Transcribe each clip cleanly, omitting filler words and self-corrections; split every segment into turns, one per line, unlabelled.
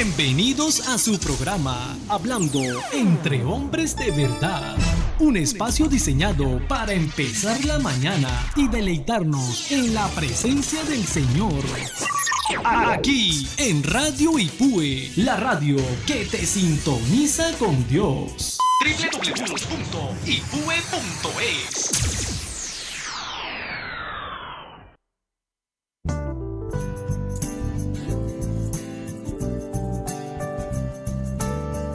Bienvenidos a su programa Hablando entre hombres de verdad. Un espacio diseñado para empezar la mañana y deleitarnos en la presencia del Señor. Aquí en Radio Ipue, la radio que te sintoniza con Dios. www.ipue.es.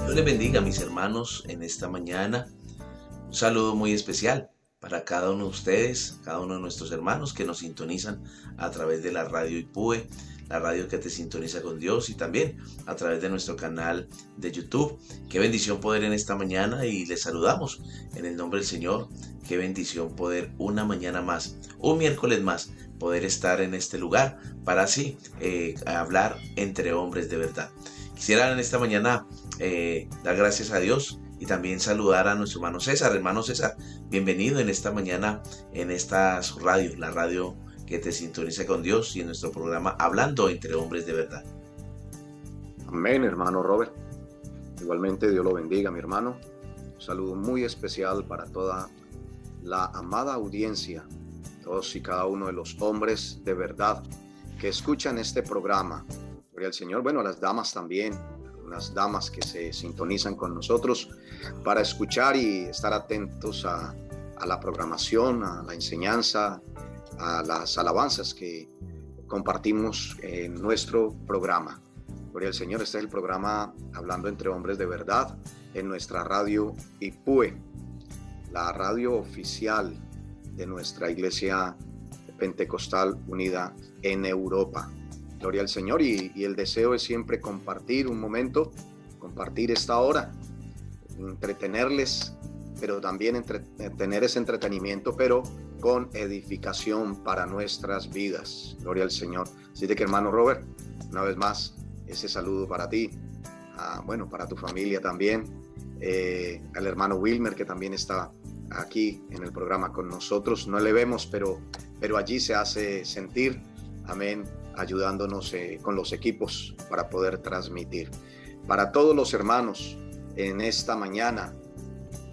Dios les bendiga, mis hermanos, en esta mañana. Un saludo muy especial para cada uno de ustedes, cada uno de nuestros hermanos que nos sintonizan a través de la radio Ipue, la radio que te sintoniza con Dios, y también a través de nuestro canal de YouTube. Qué bendición poder en esta mañana, y les saludamos en el nombre del Señor. Qué bendición poder una mañana más, un miércoles más, poder estar en este lugar para así hablar entre hombres de verdad. Quisiera en esta mañana dar gracias a Dios y también saludar a nuestro hermano César. Hermano César, bienvenido en esta mañana en esta radio, la radio que te sintoniza con Dios, y en nuestro programa Hablando entre hombres de verdad.
Amén, hermano Robert. Igualmente, Dios lo bendiga, mi hermano. Un saludo muy especial para toda la amada audiencia, todos y cada uno de los hombres de verdad que escuchan este programa. Gloria al Señor. Bueno, a las damas también, unas damas que se sintonizan con nosotros para escuchar y estar atentos a la programación, a la enseñanza, a las alabanzas que compartimos en nuestro programa. Gloria al Señor. Este es el programa Hablando entre hombres de verdad en nuestra radio Ipue, la radio oficial de nuestra Iglesia Pentecostal Unida en Europa. Gloria al Señor. Y el deseo es siempre compartir un momento, compartir esta hora, entretenerles, pero también tener ese entretenimiento, pero con edificación para nuestras vidas. Gloria al Señor. Así de que, hermano Robert, una vez más, ese saludo para ti, para tu familia también, al hermano Wilmer, que también está aquí en el programa con nosotros. No le vemos, pero allí se hace sentir, amén, ayudándonos con los equipos para poder transmitir. Para todos los hermanos en esta mañana,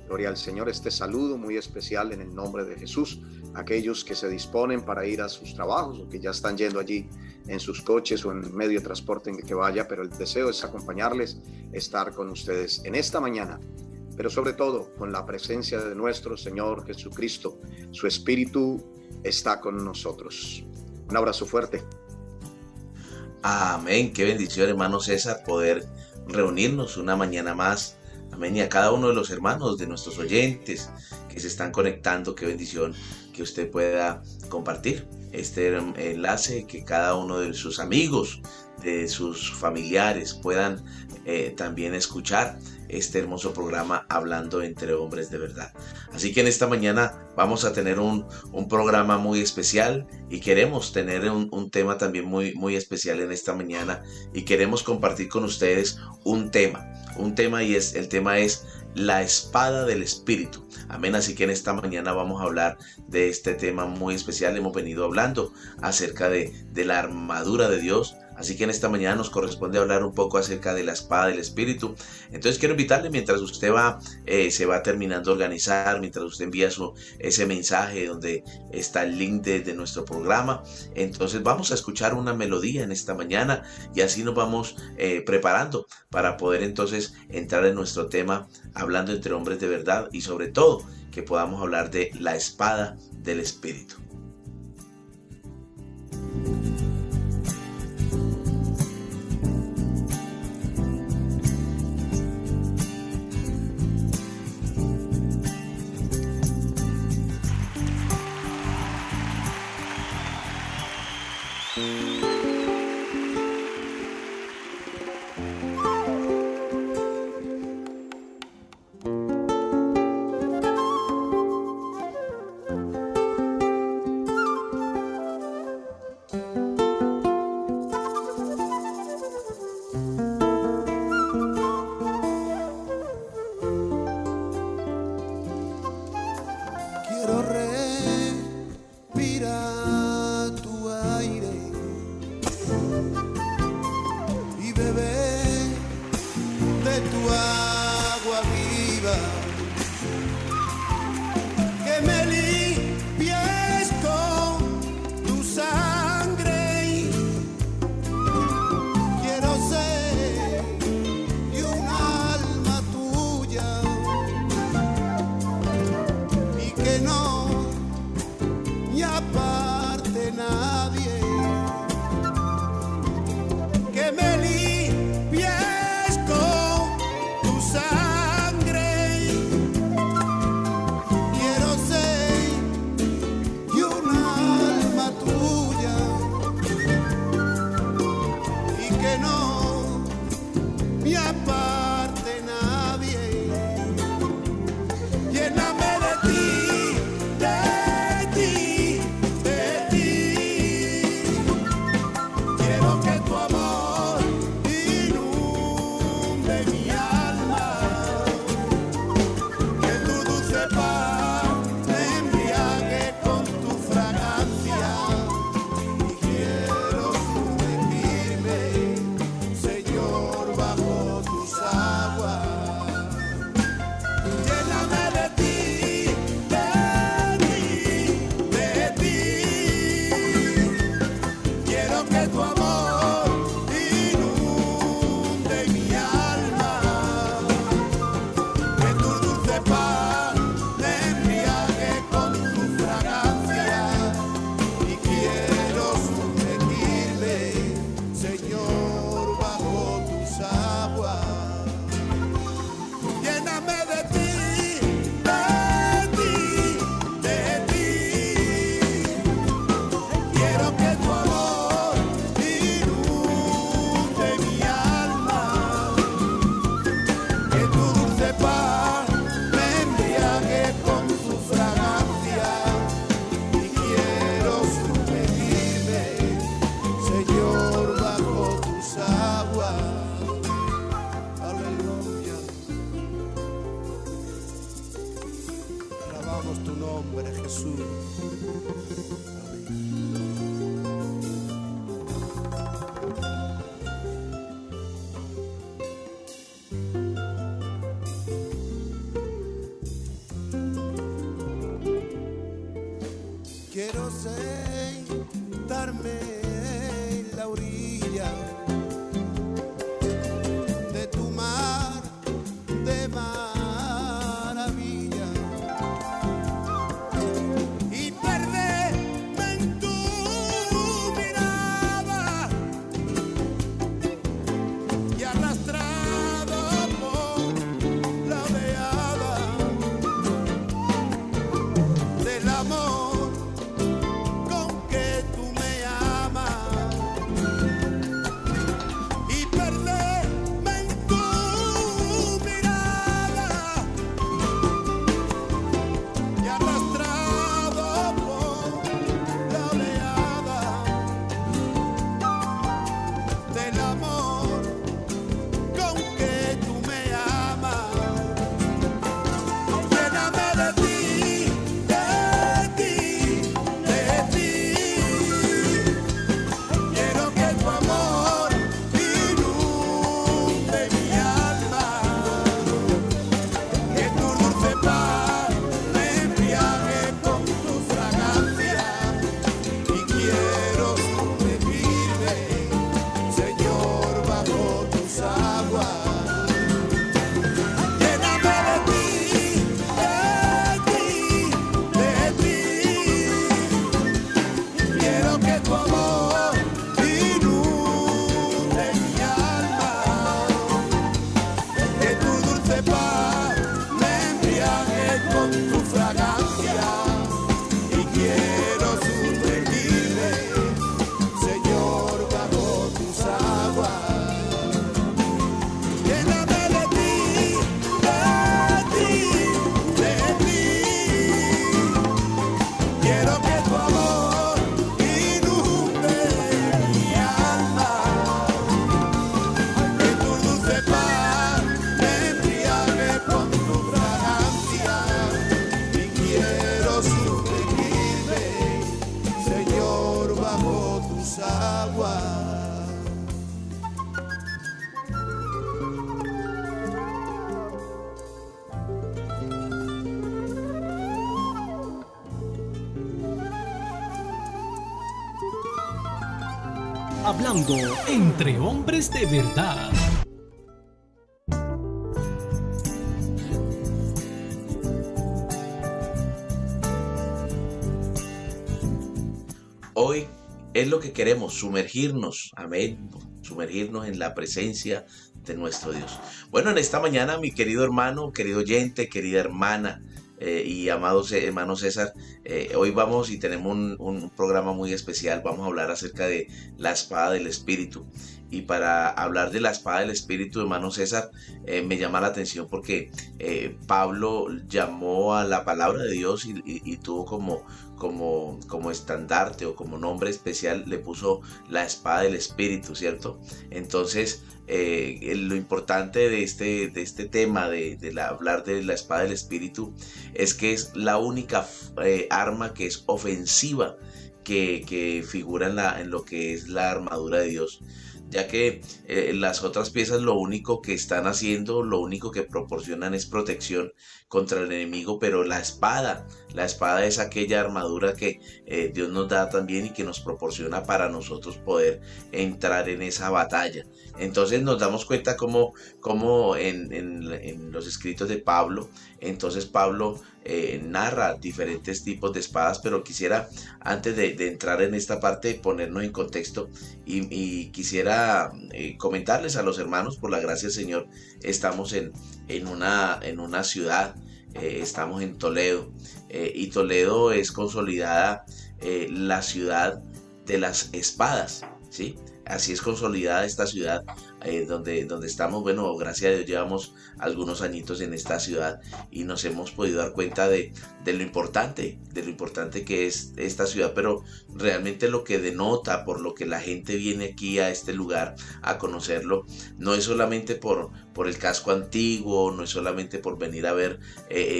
gloria al Señor, este saludo muy especial en el nombre de Jesús. Aquellos que se disponen para ir a sus trabajos o que ya están yendo allí en sus coches o en medio de transporte en el que vaya, pero el deseo es acompañarles, estar con ustedes en esta mañana, pero sobre todo con la presencia de nuestro Señor Jesucristo. Su Espíritu está con nosotros. Un abrazo fuerte.
Amén. Qué bendición, hermano César, poder reunirnos una mañana más. Amén. Y a cada uno de los hermanos, de nuestros oyentes que se están conectando, qué bendición que usted pueda compartir este enlace, que cada uno de sus amigos, de sus familiares puedan también escuchar este hermoso programa Hablando entre hombres de verdad. Así que en esta mañana vamos a tener un programa muy especial, y queremos tener un tema también muy, muy especial en esta mañana, y queremos compartir con ustedes un tema, y el tema es la espada del Espíritu. Amén. Así que en esta mañana vamos a hablar de este tema muy especial. Hemos venido hablando acerca de la armadura de Dios. Así que en esta mañana nos corresponde hablar un poco acerca de la espada del Espíritu. Entonces quiero invitarle, mientras usted se va terminando de organizar, mientras usted envía ese mensaje donde está el link de nuestro programa, entonces vamos a escuchar una melodía en esta mañana, y así nos vamos preparando para poder entonces entrar en nuestro tema Hablando entre hombres de verdad, y sobre todo que podamos hablar de la espada del Espíritu.
tu agua viva, que me limpies con tu sangre. Quiero ser y un alma tuya, y que no me aparte nadie, que me limpies con tu sangre. Quiero ser y un alma tuya, y que no me aparte nadie. Lléname de ti, de ti, de ti. Quiero que tu amor inunde mi alma, que tu dulce paz me embriague con tu fragancia. Y quiero sumergirme, Señor, bajo tus aguas. Lléname de ti, de ti, de ti. Quiero que tu amor inunde mi alma, que tu dulce paz me embriague con tu fragancia. Y quiero sumergirme, Señor, bajo tus aguas. Lléname de ti, de ti, de ti. Quiero que tu amor inunde mi alma, que tu dulce paz me embriague con tu fragancia. Y quiero sumergirme, Señor, bajo tus aguas. Aleluya. Alabamos tu nombre, Jesús. Amén. Quiero sentarme en la orilla de tu mar de maravilla y perderme en tu mirada, y arrastrado por la oleada del amor con
hablando entre hombres de verdad.
Hoy es lo que queremos, sumergirnos, amén, sumergirnos en la presencia de nuestro Dios. Bueno, en esta mañana, mi querido hermano, querido oyente, querida hermana y amado hermano César, hoy vamos y tenemos un programa muy especial. Vamos a hablar acerca de la espada del Espíritu. Y para hablar de la espada del Espíritu, hermano César, me llama la atención porque Pablo llamó a la palabra de Dios y tuvo como estandarte o como nombre especial, le puso la espada del Espíritu, ¿cierto? Entonces, lo importante de este tema, hablar de la espada del Espíritu, es que es la única arma que es ofensiva que figura en lo que es la armadura de Dios, ya que las otras piezas lo único que están haciendo, lo único que proporcionan es protección contra el enemigo, pero la espada es aquella armadura que Dios nos da también y que nos proporciona para nosotros poder entrar en esa batalla. Entonces nos damos cuenta como en los escritos de Pablo, entonces Pablo narra diferentes tipos de espadas, pero quisiera, antes de entrar en esta parte, ponernos en contexto y quisiera comentarles a los hermanos, por la gracia del Señor, estamos en una ciudad, estamos en Toledo, y Toledo es consolidada la ciudad de las espadas, ¿sí? Así es consolidada esta ciudad donde estamos. Bueno, gracias a Dios llevamos algunos añitos en esta ciudad y nos hemos podido dar cuenta de lo importante que es esta ciudad, pero realmente lo que denota, por lo que la gente viene aquí a este lugar a conocerlo, no es solamente por el casco antiguo, no es solamente por venir a ver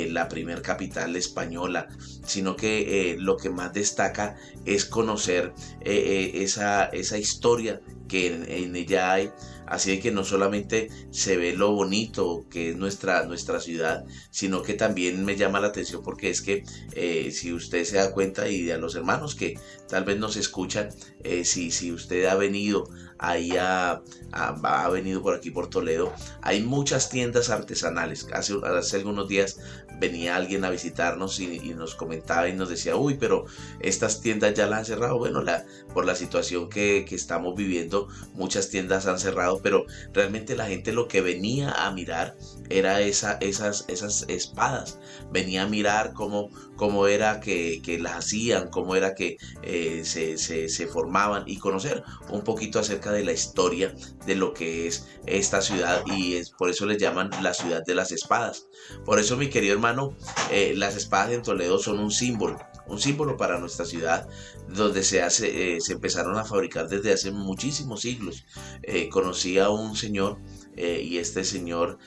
la primer capital española, sino que lo que más destaca es conocer esa historia que en ella hay. Así que no solamente se ve lo bonito que es nuestra ciudad, sino que también me llama la atención porque es que si usted se da cuenta, y a los hermanos que tal vez nos escuchan, si usted ha venido ahí ha venido por aquí por Toledo, hay muchas tiendas artesanales. Hace algunos días venía alguien a visitarnos y nos comentaba y nos decía, uy, pero estas tiendas ya las han cerrado. Bueno, por la situación que estamos viviendo, muchas tiendas han cerrado, pero realmente la gente lo que venía a mirar era esas espadas. Venía a mirar cómo era que las hacían, cómo era que se formaban, y conocer un poquito acerca de la historia de lo que es esta ciudad, y por eso les llaman la ciudad de las espadas. Por eso, mi querido hermano, las espadas en Toledo son un símbolo para nuestra ciudad, donde se empezaron a fabricar desde hace muchísimos siglos. Conocí a un señor y este señor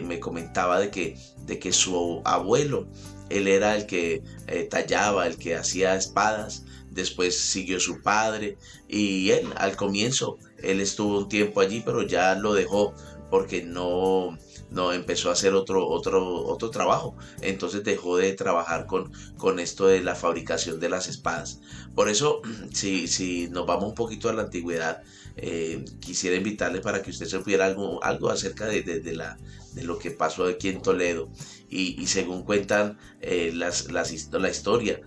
me comentaba de que su abuelo, él era el que tallaba, el que hacía espadas. Después siguió su padre, y él al comienzo, él estuvo un tiempo allí, pero ya lo dejó porque no empezó a hacer otro trabajo. Entonces dejó de trabajar con esto de la fabricación de las espadas. Por eso, si nos vamos un poquito a la antigüedad, quisiera invitarle para que usted supiera algo acerca de lo que pasó aquí en Toledo. Y según cuentan la historia,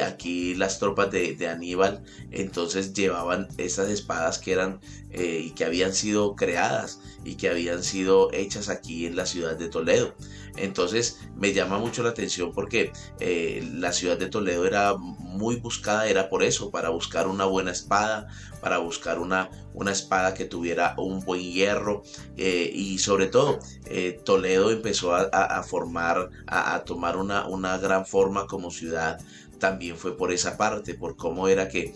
aquí las tropas de Aníbal entonces llevaban esas espadas que eran y que habían sido creadas y que habían sido hechas aquí en la ciudad de Toledo. Entonces me llama mucho la atención porque la ciudad de Toledo era muy buscada, era por eso, para buscar una buena espada, para buscar una espada que tuviera un buen hierro, y sobre todo Toledo empezó a formar, a tomar una gran forma como ciudad. También fue por esa parte, por cómo era que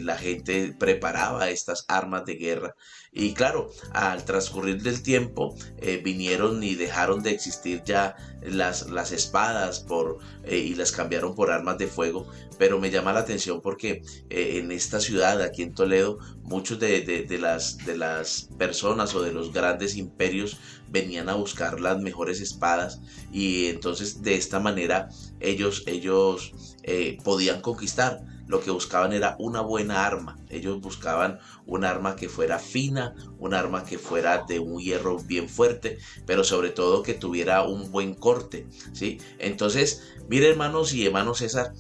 la gente preparaba estas armas de guerra. Y claro, al transcurrir del tiempo vinieron y dejaron de existir ya las espadas y las cambiaron por armas de fuego. Pero me llama la atención porque en esta ciudad, aquí en Toledo, muchos de las personas o de los grandes imperios venían a buscar las mejores espadas, y entonces de esta manera ellos podían conquistar. lo que buscaban era una buena arma. Ellos buscaban un arma que fuera fina, un arma que fuera de un hierro bien fuerte, pero sobre todo que tuviera un buen corte, ¿sí? Entonces, mire, hermanos y hermanos César,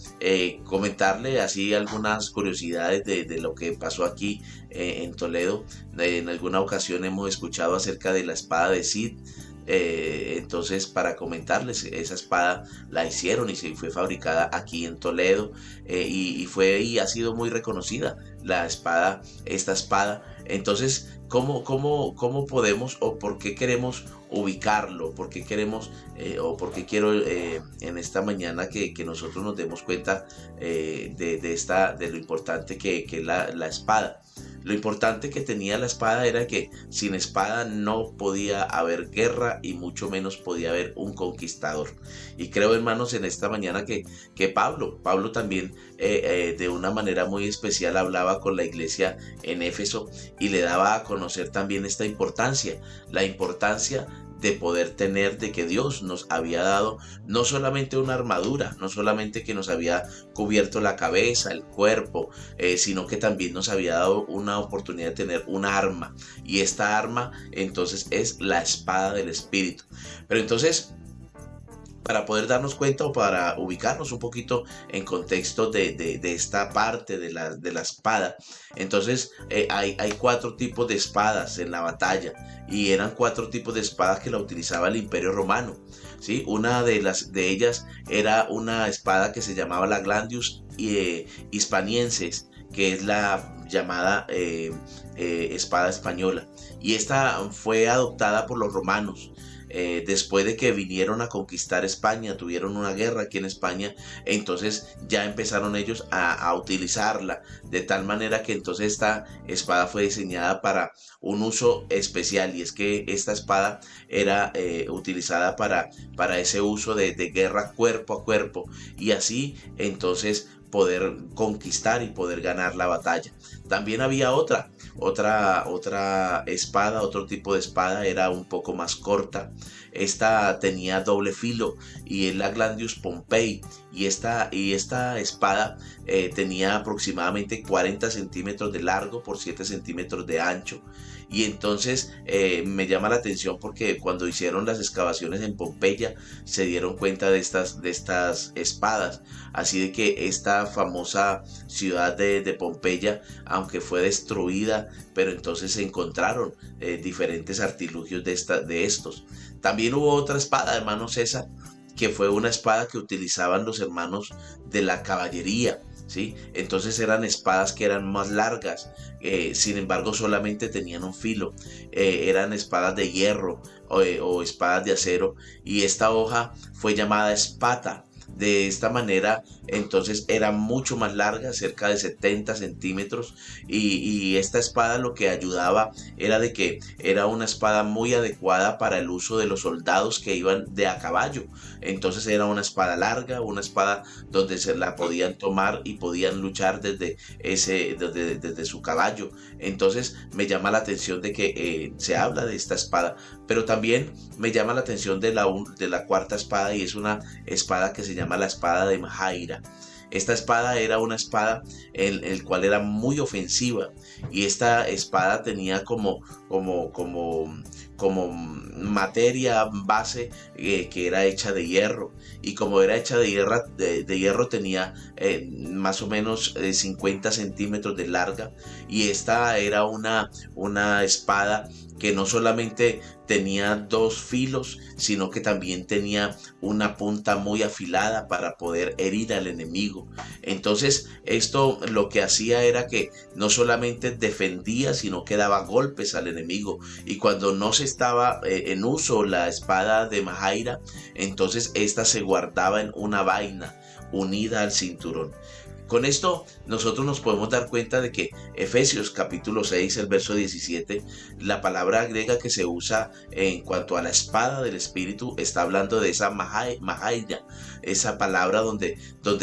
comentarle así algunas curiosidades de lo que pasó aquí en Toledo. En alguna ocasión hemos escuchado acerca de la espada de Cid. Entonces, para comentarles, esa espada la hicieron y se fue fabricada aquí en Toledo, y fue y ha sido muy reconocida la espada, esta espada. Entonces, ¿cómo podemos o por qué queremos ubicarlo? ¿Por qué queremos o por qué quiero en esta mañana que nosotros nos demos cuenta de lo importante que es la espada? Lo importante que tenía la espada era que sin espada no podía haber guerra y mucho menos podía haber un conquistador. Y creo, hermanos, en esta mañana que Pablo también de una manera muy especial hablaba con la iglesia en Éfeso y le daba a conocer también esta importancia, la importancia de poder tener, de que Dios nos había dado no solamente una armadura, no solamente que nos había cubierto la cabeza, el cuerpo, sino que también nos había dado una oportunidad de tener una arma, y esta arma entonces es la espada del Espíritu. Pero entonces, para poder darnos cuenta o para ubicarnos un poquito en contexto de esta parte de la espada, entonces hay 4 tipos de espadas en la batalla, y eran 4 tipos de espadas que la utilizaba el Imperio Romano, ¿sí? Una de ellas era una espada que se llamaba la Gladius Hispaniensis, que es la llamada espada española, y esta fue adoptada por los romanos. Después de que vinieron a conquistar España, tuvieron una guerra aquí en España, entonces ya empezaron ellos a utilizarla, de tal manera que entonces esta espada fue diseñada para un uso especial, y es que esta espada era utilizada para ese uso de guerra cuerpo a cuerpo, y así entonces poder conquistar y poder ganar la batalla. También había otra espada, otro tipo de espada, era un poco más corta. Esta tenía doble filo y es la Gladius Pompei, y esta espada tenía aproximadamente 40 centímetros de largo por 7 centímetros de ancho. Y entonces me llama la atención porque cuando hicieron las excavaciones en Pompeya se dieron cuenta de estas espadas. Así de que esta famosa ciudad de Pompeya, aunque fue destruida, pero entonces se encontraron diferentes artilugios de estos. También hubo otra espada, hermano César, que fue una espada que utilizaban los hermanos de la caballería, ¿sí? Entonces eran espadas que eran más largas, sin embargo solamente tenían un filo, eran espadas de hierro o espadas de acero, y esta hoja fue llamada espata. De esta manera entonces era mucho más larga, cerca de 70 centímetros, y esta espada lo que ayudaba era de que era una espada muy adecuada para el uso de los soldados que iban de a caballo. Entonces era una espada larga, una espada donde se la podían tomar y podían luchar desde su caballo. Entonces me llama la atención de que se habla de esta espada, pero también me llama la atención de la cuarta espada, y es una espada que se llama la espada de Mahaira. Esta espada era una espada en el cual era muy ofensiva, y esta espada tenía como materia base que era hecha de hierro, y como era hecha de hierro tenía más o menos 50 centímetros de larga, y esta era una espada que no solamente tenía 2 filos, sino que también tenía una punta muy afilada para poder herir al enemigo. Entonces esto lo que hacía era que no solamente defendía, sino que daba golpes al enemigo, y cuando no se estaba en uso la espada de Mahaira, entonces esta se guardaba en una vaina unida al cinturón. Con esto nosotros nos podemos dar cuenta de que Efesios capítulo 6, el verso 17, la palabra griega que se usa en cuanto a la espada del Espíritu está hablando de esa mahaira, esa palabra donde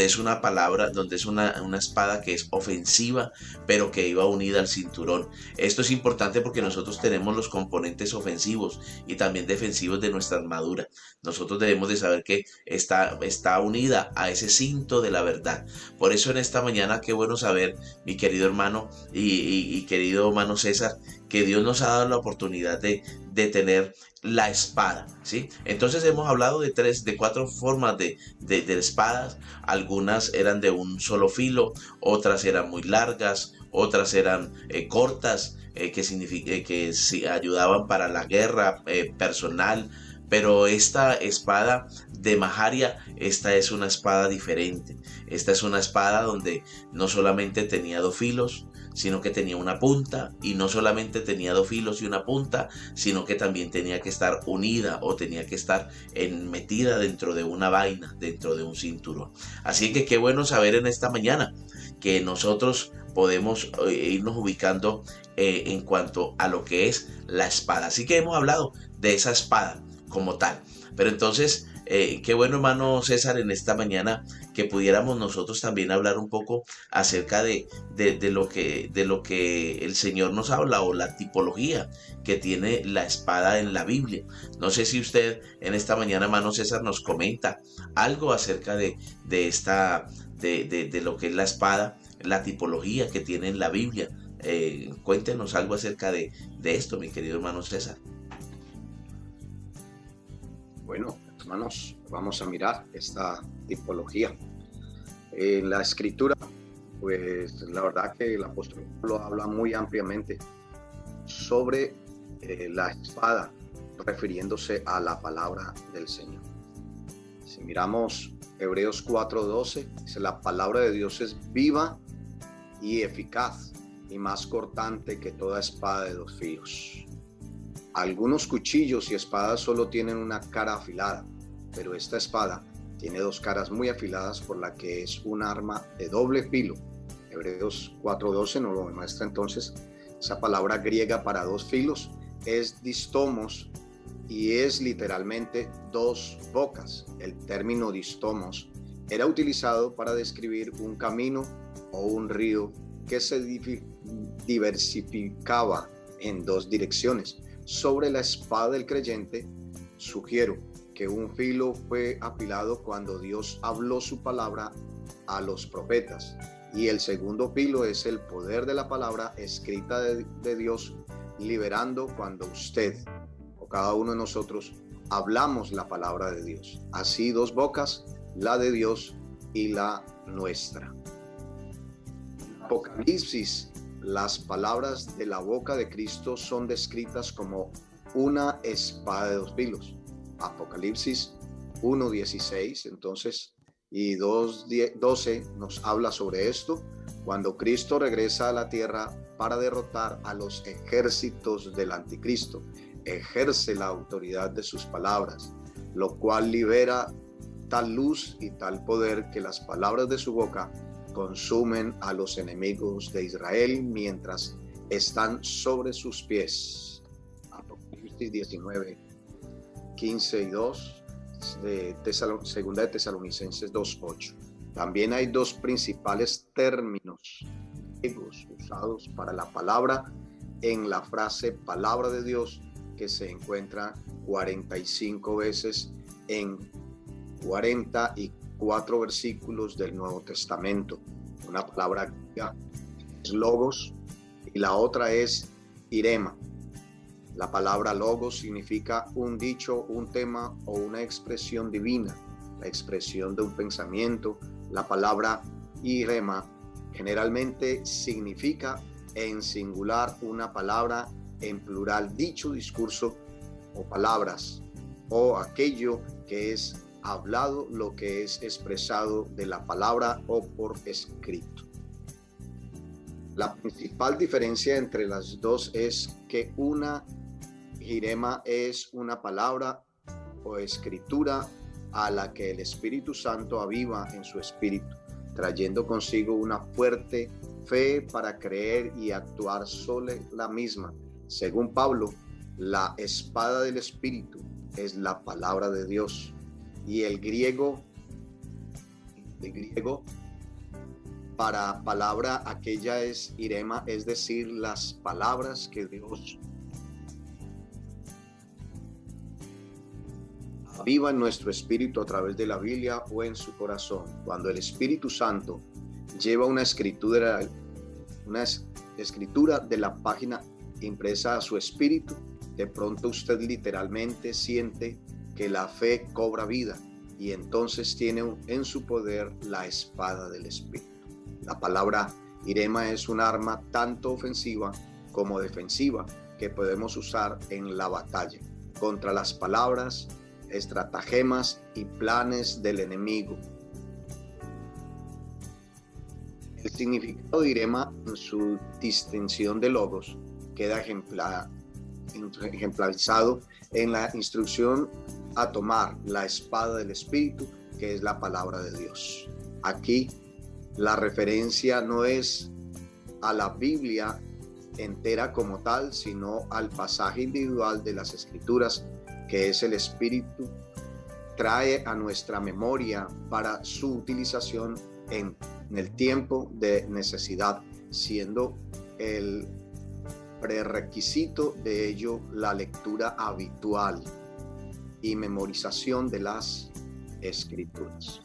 es una espada que es ofensiva, pero que iba unida al cinturón. Esto es importante porque nosotros tenemos los componentes ofensivos y también defensivos de nuestra armadura. Nosotros debemos de saber que está unida a ese cinto de la verdad. Por eso en esta mañana, qué bueno saber, mi querido hermano y querido hermano César, que Dios nos ha dado la oportunidad de tener la espada, ¿sí? Entonces hemos hablado de cuatro formas de espadas. Algunas eran de un solo filo, otras eran muy largas, otras eran cortas, que sí, ayudaban para la guerra personal. Pero esta espada de Maharia, esta es una espada diferente. Esta es una espada donde no solamente tenía dos filos, sino que tenía una punta, y no solamente tenía dos filos y una punta, sino que también tenía que estar unida, o tenía que estar metida dentro de una vaina, dentro de un cinturón. Así que qué bueno saber en esta mañana que nosotros podemos irnos ubicando en cuanto a lo que es la espada. Así que hemos hablado de esa espada como tal. Pero entonces, qué bueno, hermano César, en esta mañana que pudiéramos nosotros también hablar un poco acerca de lo que el Señor nos habla, o la tipología que tiene la espada en la Biblia. No sé si usted en esta mañana, hermano César, nos comenta algo acerca de lo que es la espada, la tipología que tiene en la Biblia. Cuéntenos algo acerca de esto, mi querido hermano César.
Bueno, hermanos, vamos a mirar esta tipología. En la escritura, pues la verdad que el apóstol Pablo habla muy ampliamente sobre la espada, refiriéndose a la palabra del Señor. Si miramos Hebreos 4:12, dice: la palabra de Dios es viva y eficaz, y más cortante que toda espada de dos filos. Algunos cuchillos y espadas solo tienen una cara afilada, pero esta espada tiene dos caras muy afiladas, por la que es un arma de doble filo. Hebreos 4:12 nos lo demuestra. Entonces, esa palabra griega para dos filos es distomos, y es literalmente dos bocas. El término distomos era utilizado para describir un camino o un río que se diversificaba en dos direcciones. Sobre la espada del creyente, sugiero que un filo fue afilado cuando Dios habló su palabra a los profetas, y el segundo filo es el poder de la palabra escrita de Dios, liberando cuando usted o cada uno de nosotros hablamos la palabra de Dios. Así, dos bocas, la de Dios y la nuestra. Apocalipsis, las palabras de la boca de Cristo son descritas como una espada de dos filos. Apocalipsis 1:16, entonces, y 2:12 nos habla sobre esto, cuando Cristo regresa a la tierra para derrotar a los ejércitos del anticristo. Ejerce la autoridad de sus palabras, lo cual libera tal luz y tal poder que las palabras de su boca consumen a los enemigos de Israel mientras están sobre sus pies. Apocalipsis 19:15 y 2, segunda de Tesalonicenses 2:8. También hay dos principales términos griegos usados para la palabra en la frase palabra de Dios, que se encuentra 45 veces en 44 versículos del Nuevo Testamento. Una palabra griega es logos y la otra es irema. La palabra logos significa un dicho, un tema o una expresión divina, la expresión de un pensamiento. La palabra irema generalmente significa en singular una palabra, en plural dicho, discurso o palabras, o aquello que es hablado, lo que es expresado de la palabra o por escrito. La principal diferencia entre las dos es que una jirema es una palabra o escritura a la que el Espíritu Santo aviva en su espíritu, trayendo consigo una fuerte fe para creer y actuar sobre la misma. Según Pablo, la espada del Espíritu es la palabra de Dios. Y el griego para palabra aquella es irema, es decir, las palabras que Dios aviva en nuestro espíritu a través de la Biblia o en su corazón. Cuando el Espíritu Santo lleva una escritura de la página impresa a su espíritu, de pronto usted literalmente siente que la fe cobra vida y entonces tiene en su poder la espada del espíritu. La palabra irema es un arma tanto ofensiva como defensiva que podemos usar en la batalla contra las palabras, estratagemas y planes del enemigo. El significado de irema en su distinción de logos queda ejemplarizado en la instrucción a tomar la espada del Espíritu, que es la palabra de Dios. Aquí la referencia no es a la Biblia entera como tal, sino al pasaje individual de las Escrituras, que es el Espíritu trae a nuestra memoria para su utilización en el tiempo de necesidad, siendo el prerequisito de ello la lectura habitual y memorización de las Escrituras.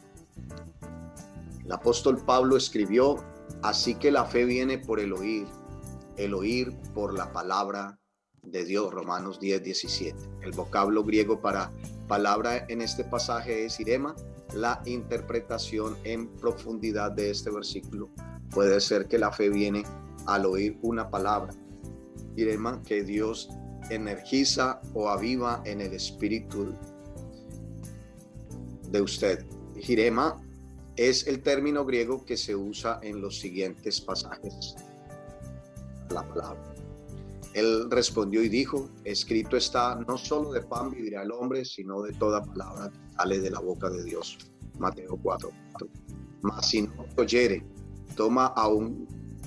El apóstol Pablo escribió: así que la fe viene por el oír por la palabra de Dios. Romanos 10:17. El vocablo griego para palabra en este pasaje es irema. La interpretación en profundidad de este versículo puede ser que la fe viene al oír una palabra, irema, que Dios energiza o aviva en el espíritu de usted. Irema es el término griego que se usa en los siguientes pasajes. La palabra. Él respondió y dijo: escrito está, no solo de pan vivirá el hombre, sino de toda palabra que sale de la boca de Dios. Mateo 4:4. Mas si no te oyere, toma aún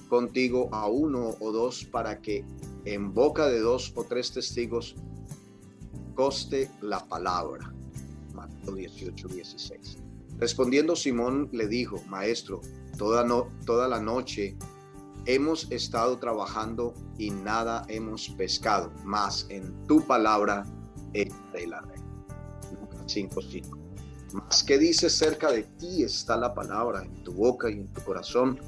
contigo a uno o dos, para que en boca de 2 o 3 testigos conste la palabra. Mateo 18:16. Respondiendo Simón le dijo: Maestro, toda la noche hemos estado trabajando y nada hemos pescado, mas en tu palabra echaré la red. Lucas 5:5. Mas ¿qué dices? Cerca de ti está la palabra, en tu boca y en tu corazón.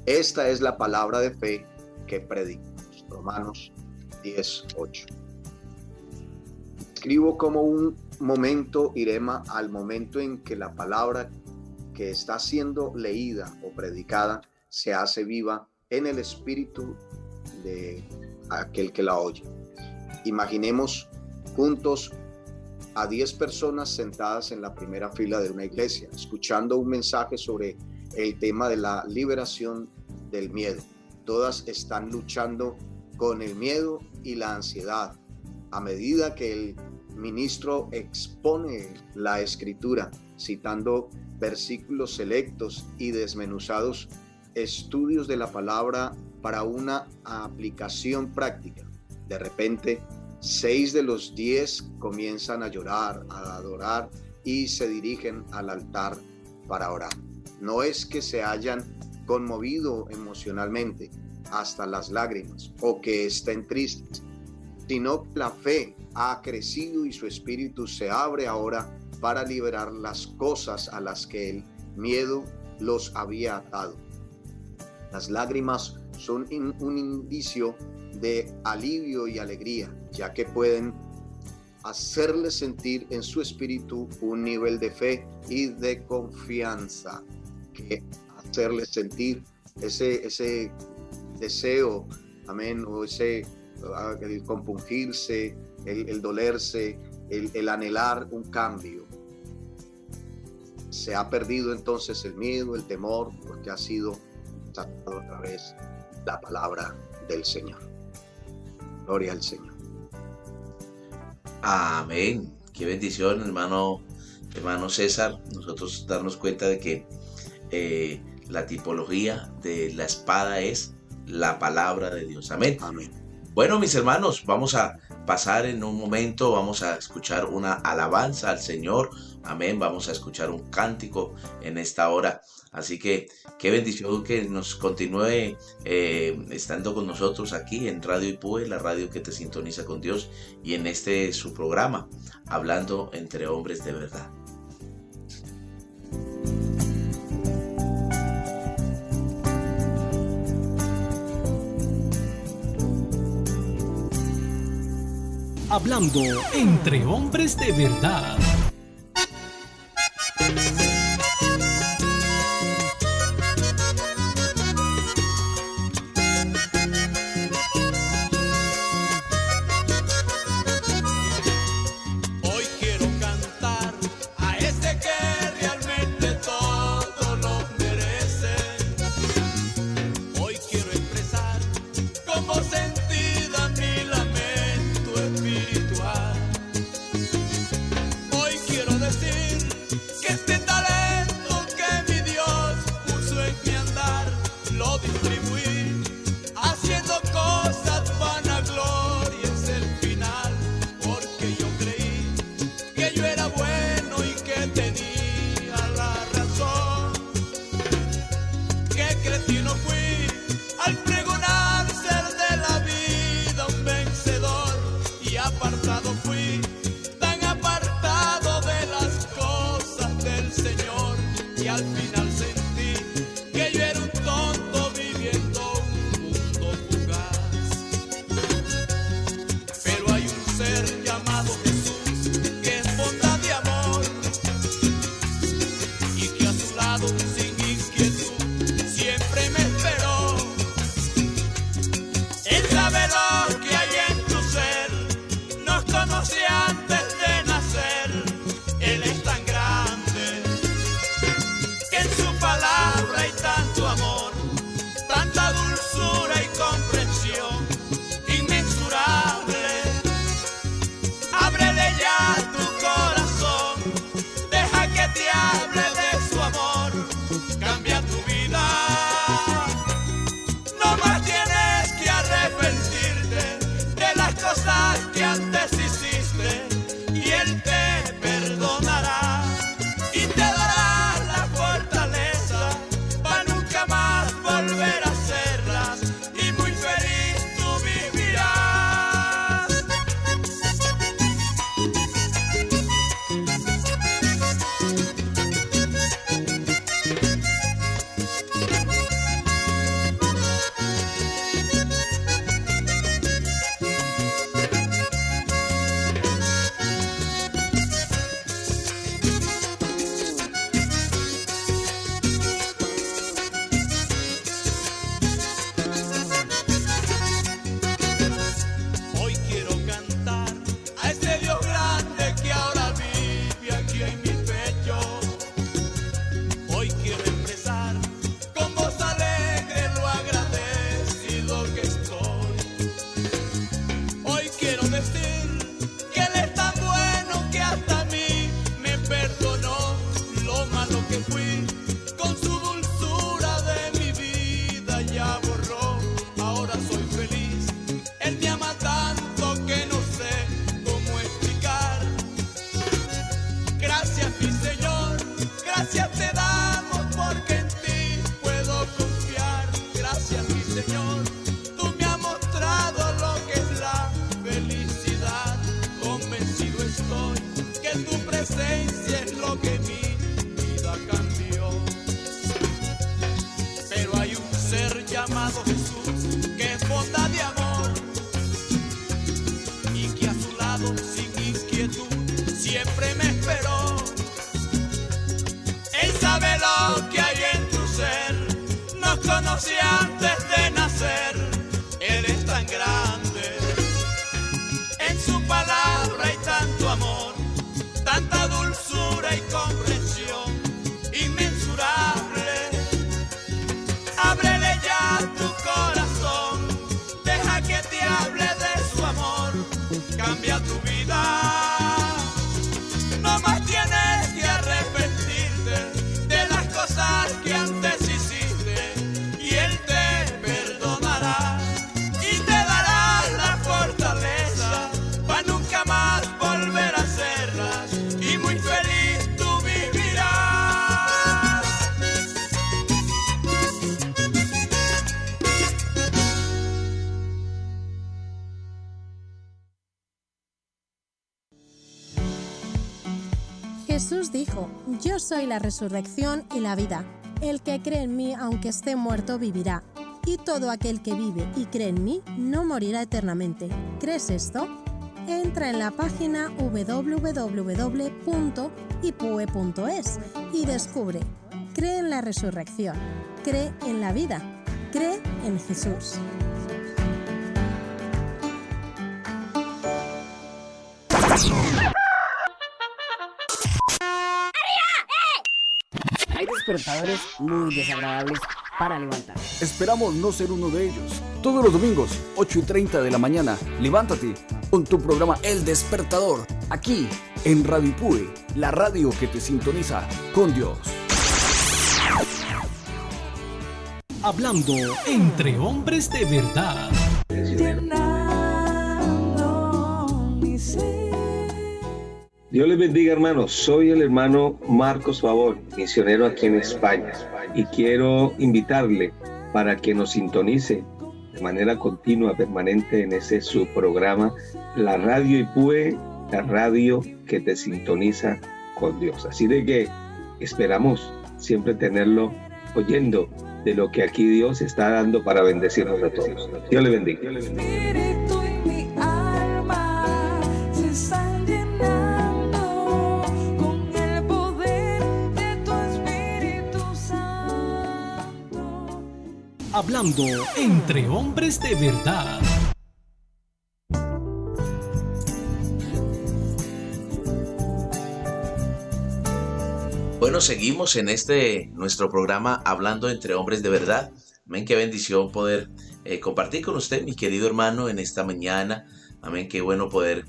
Esta es la palabra de fe que predicamos. Romanos 10:8. Escribo como un momento irema al momento en que la palabra que está siendo leída o predicada se hace viva en el espíritu de aquel que la oye. Imaginemos juntos a 10 personas sentadas en la primera fila de una iglesia, escuchando un mensaje sobre el tema de la liberación del miedo. Todas están luchando con el miedo y la ansiedad. A medida que el ministro expone la escritura, citando versículos selectos y desmenuzados estudios de la palabra para una aplicación práctica, de repente 6 de los 10 comienzan a llorar, a adorar y se dirigen al altar para orar. No es que se hayan conmovido emocionalmente hasta las lágrimas o que estén tristes, sino que la fe ha crecido y su espíritu se abre ahora para liberar las cosas a las que el miedo los había atado. Las lágrimas son un indicio de alivio y alegría, ya que pueden hacerle sentir en su espíritu un nivel de fe y de confianza, que hacerle sentir ese deseo, amén, o el compungirse, el dolerse, el anhelar un cambio. Se ha perdido entonces el miedo, el temor, porque ha sido tratado otra vez la palabra del Señor. Gloria al Señor.
Amén. Qué bendición, hermano César, nosotros darnos cuenta de que la tipología de la espada es la palabra de Dios. Amén.
Amén.
Bueno, mis hermanos, vamos a pasar en un momento, vamos a escuchar una alabanza al Señor. Amén. Vamos a escuchar un cántico en esta hora. Así que qué bendición que nos continúe estando con nosotros aquí en Radio IPUE, la radio que te sintoniza con Dios, y en su programa, Hablando entre Hombres de Verdad.
hablando entre hombres de verdad.
Hoy quiero cantar a ese que realmente todo lo merece. Hoy quiero expresar con voz sentida mi lamento espiritual. Hoy quiero decir que este talento que mi Dios puso en mi andar lo distribuí haciendo cosas vanagloria es el final, porque yo creí que yo era bueno y que tenía la razón. Que cretino fui al pregonar ser de la vida un vencedor, y apartado fui, tan apartado de las cosas del Señor, y al final sentí que yo era un tonto viviendo un mundo fugaz. Pero hay un ser llamado Jesús que es bondad de amor, y que a su lado sin inquietud siempre me esperó. Él sabe lo que hay en tu ser, nos conoce antes de nacer. Él es tan grande que en su palabra hay tanto amor, tanta dulzura y comprensión inmensurable. Ábrele ya tu corazón, deja que te hable de su amor, cambia tu vida. No más tienes que arrepentirte de las cosas que antes hiciste, y Él te perdonará y te dará la fortaleza para nunca más volver a hacerlas, y muy feliz tú vivirás. Hoy quiero cantar a ese Dios grande que ahora vive aquí en mi pecho. Hoy quiero expresar con voz alegre lo agradecido que estoy. Hoy quiero decir que Él es tan bueno que hasta a mí me perdonó lo malo que fui. Con su dulzura de mi vida ya borró. Ahora soy feliz. Él me ama tanto que no sé cómo explicar. Gracias mi Señor, gracias te damos porque en ti puedo confiar. Gracias mi Señor, tú me has mostrado lo que es la felicidad. Convencido estoy que tu presencia es lo que mi vida cambió. Pero hay un ser llamado Jesús que es bondad de amor, y que a su lado sin inquietud siempre me esperó. Él sabe lo que hay en tu ser, nos conoce antes de nacer. Él es tan grande, en su palabra hay tanto amor, tanta dulzura y comprensión inmensurable. Ábrele ya tu corazón, deja que te hable de su amor, cambia tu vida. No más tienes que arrepentirte de las cosas que antes hiciste, y Él te perdonará y te dará la fortaleza para nunca más volver a hacerlas, y muy feliz tú vivirás.
Jesús dijo: yo soy la resurrección y la vida. El que cree en mí, aunque esté muerto, vivirá. Y todo aquel que vive y cree en mí, no morirá eternamente. ¿Crees esto? entra en la página www.ipue.es y descubre. Cree en la resurrección, cree en la vida, cree en Jesús.
Hay despertadores muy desagradables para levantar.
Esperamos no ser uno de ellos. Todos los domingos, 8:30 de la mañana, levántate con tu programa El Despertador, aquí en Radio Ipue, la radio que te sintoniza con Dios.
Hablando entre hombres de verdad.
Dios les bendiga, hermanos. Soy el hermano Marcos Favor, misionero aquí en España, y quiero invitarle para que nos sintonice de manera continua, permanente en ese su programa, la Radio Ipue, la radio que te sintoniza con Dios. Así de que esperamos siempre tenerlo oyendo de lo que aquí Dios está dando para bendecirnos a todos. Dios le bendiga.
Hablando entre hombres de verdad.
Bueno, seguimos en nuestro programa Hablando entre hombres de verdad. Amén, qué bendición poder compartir con usted, mi querido hermano, en esta mañana. Amén, qué bueno poder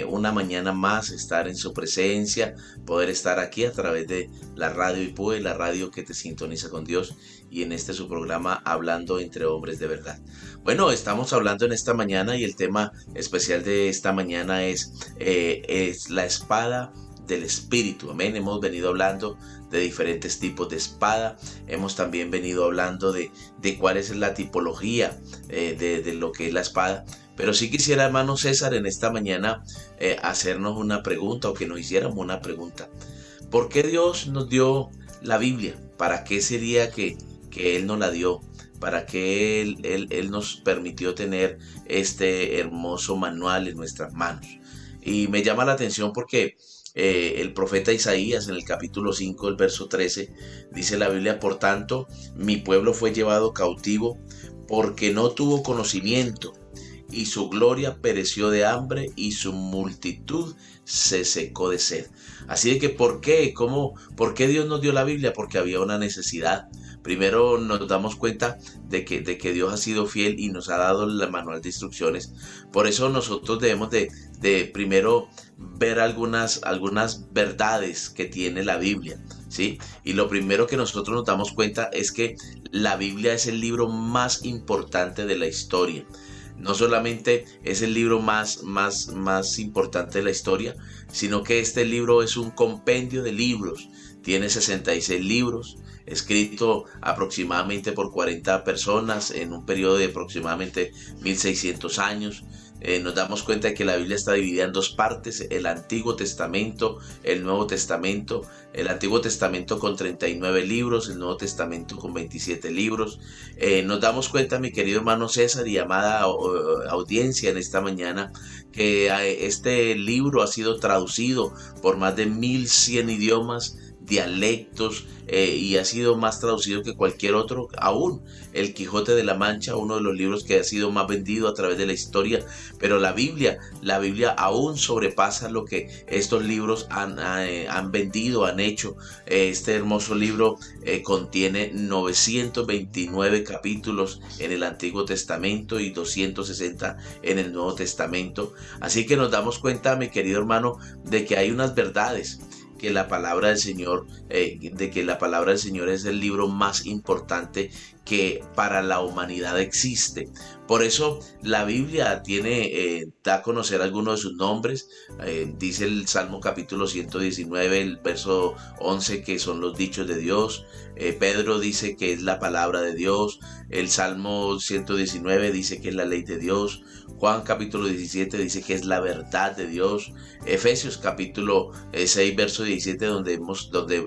una mañana más estar en su presencia, poder estar aquí a través de la Radio Ipue, la radio que te sintoniza con Dios, y en su programa Hablando entre hombres de verdad. Bueno, estamos hablando en esta mañana y el tema especial de esta mañana es la espada del Espíritu. Amén. Hemos venido hablando de diferentes tipos de espada. Hemos también venido hablando de cuál es la tipología de lo que es la espada. Pero sí quisiera, hermano César, en esta mañana hacernos una pregunta, o que nos hiciéramos una pregunta. ¿Por qué Dios nos dio la Biblia? ¿Para qué sería que Él nos la dio? ¿Para qué Él nos permitió tener este hermoso manual en nuestras manos? Y me llama la atención porque el profeta Isaías, en el capítulo 5, el verso 13, dice la Biblia: por tanto, mi pueblo fue llevado cautivo porque no tuvo conocimiento, y su gloria pereció de hambre, y su multitud se secó de sed. Así de que, ¿por qué? ¿Por qué Dios nos dio la Biblia? Porque había una necesidad. Primero nos damos cuenta de que Dios ha sido fiel y nos ha dado el manual de instrucciones. Por eso nosotros debemos de primero ver algunas verdades que tiene la Biblia, ¿sí? Y lo primero que nosotros nos damos cuenta es que la Biblia es el libro más importante de la historia. No solamente es el libro más importante de la historia, sino que este libro es un compendio de libros. Tiene 66 libros, escrito aproximadamente por 40 personas en un periodo de aproximadamente 1600 años. Nos damos cuenta de que la Biblia está dividida en dos partes: el Antiguo Testamento, el Nuevo Testamento. El Antiguo Testamento con 39 libros, el Nuevo Testamento con 27 libros. Nos damos cuenta, mi querido hermano César y amada audiencia, en esta mañana, que este libro ha sido traducido por más de 1100 idiomas, dialectos, y ha sido más traducido que cualquier otro. Aún el Quijote de la Mancha, uno de los libros que ha sido más vendido a través de la historia. Pero la Biblia aún sobrepasa lo que estos libros han vendido, han hecho. Este hermoso libro contiene 929 capítulos en el Antiguo Testamento y 260 en el Nuevo Testamento. Así que nos damos cuenta, mi querido hermano, de que hay unas verdades, que la palabra del Señor, es el libro más importante que para la humanidad existe. Por eso la Biblia da a conocer algunos de sus nombres. Dice el Salmo capítulo 119, el verso 11, que son los dichos de Dios. Pedro dice que es la palabra de Dios. El Salmo 119 dice que es la ley de Dios. Juan capítulo 17 dice que es la verdad de Dios. Efesios capítulo 6 verso 17, donde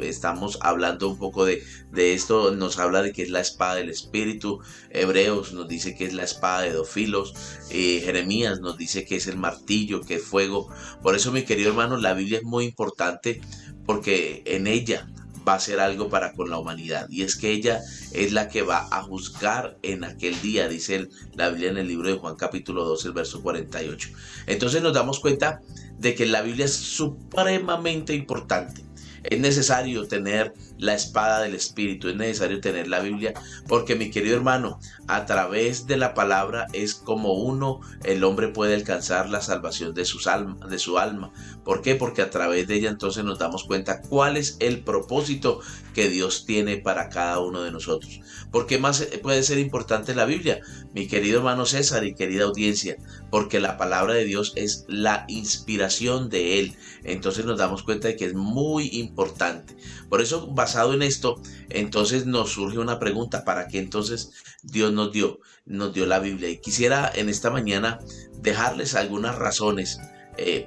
estamos hablando un poco de esto, nos habla de que es la espada del Espíritu, Hebreos nos dice que es la espada de dos filos, Jeremías nos dice que es el martillo, que es fuego. Por eso, mi querido hermano, la Biblia es muy importante porque en ella va a ser algo para con la humanidad, y es que ella es la que va a juzgar en aquel día, dice la Biblia en el libro de Juan capítulo 2, el verso 48. Entonces nos damos cuenta de que la Biblia es supremamente importante. Es necesario tener la espada del Espíritu, es necesario tener la Biblia, porque, mi querido hermano, a través de la palabra es como el hombre puede alcanzar la salvación de su alma. ¿Por qué? Porque a través de ella entonces nos damos cuenta cuál es el propósito que Dios tiene para cada uno de nosotros. ¿Por qué más puede ser importante la Biblia, mi querido hermano César y querida audiencia? Porque la palabra de Dios es la inspiración de Él. Entonces nos damos cuenta de que es muy importante. Por eso, basado en esto, entonces nos surge una pregunta: ¿para qué entonces Dios nos dio la Biblia? Y quisiera en esta mañana dejarles algunas razones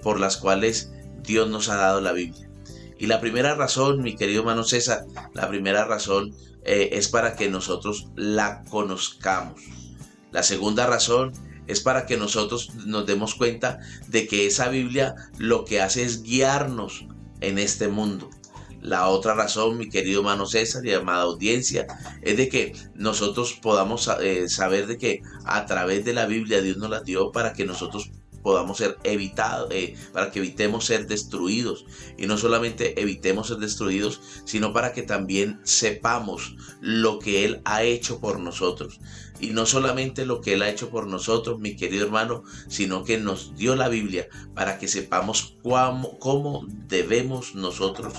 por las cuales Dios nos ha dado la Biblia. Y la primera razón, mi querido hermano César, la primera razón es para que nosotros la conozcamos. La segunda razón es para que nosotros nos demos cuenta de que esa Biblia lo que hace es guiarnos en este mundo. La otra razón, mi querido hermano César y amada audiencia, es de que nosotros podamos saber de que a través de la Biblia Dios nos la dio para que nosotros podamos ser evitados, para que evitemos ser destruidos. Y no solamente evitemos ser destruidos, sino para que también sepamos lo que Él ha hecho por nosotros. Y no solamente lo que Él ha hecho por nosotros, mi querido hermano, sino que nos dio la Biblia para que sepamos cómo debemos nosotros